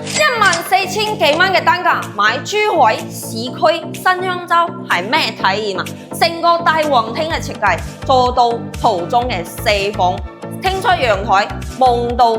14000幾蚊嘅單價買珠海市區新香洲係咩體驗啊？成個大皇廳嘅設計做到途中嘅4房，廳出陽台，望到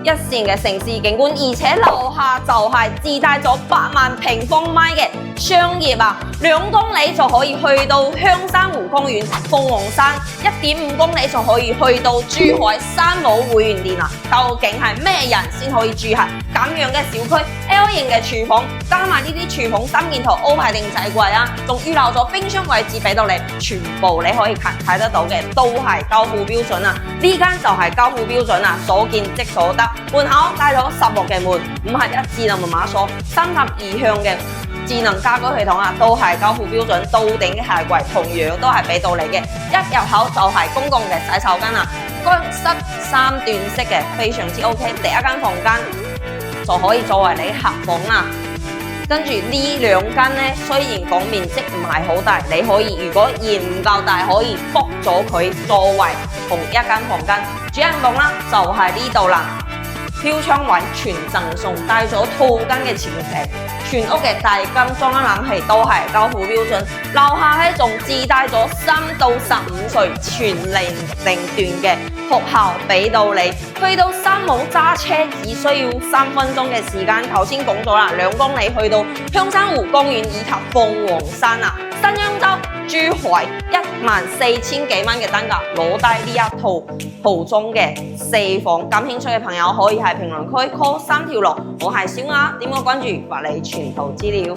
一線嘅城市景觀，而且樓下就係自帶咗8萬平方米嘅商業啊，2公里就可以去到香山湖公園、鳳凰山，1.5公里就可以去到珠海山姆會員店啊！究竟係咩人先可以住喺咁樣嘅小區 ？L 型嘅廚房，加埋呢啲廚房3件套 O 牌定製櫃啊，仲預留咗冰箱位置俾到你，全部你可以睇得到嘅都係交付標準啊！呢間就係交付標準啊，所見即所得。門口帶咗10木嘅門，唔係一智能密碼鎖，32向嘅智能家居系統啊，都係交付標準。到頂嘅鞋櫃同樣都係俾到你嘅，一入口就係公共嘅洗手間啊，乾濕3段式嘅，非常之 OK。第一間房間就可以作為你客房啊。跟住呢2間呢，雖然講面積唔係好大，你可以如果嫌唔夠大，可以 book 咗佢作為同一間房間。主人房啦，就係呢度啦。飄窗位全贈送，帶咗套間嘅前庭，全屋嘅大金裝冷氣都係交付標準。樓下咧仲自帶咗3到15歲全年齡段嘅學校俾到你，去到山姆揸車只需要3分鐘嘅時間。頭先講咗啦，2公里去到香山湖公園以及鳳凰山啊，新香洲珠海14000幾蚊嘅單價，攞低呢一套途中嘅4房，感興趣嘅朋友可以喺評論區 call 3條6，我係小雅，點個關注，發你全部資料。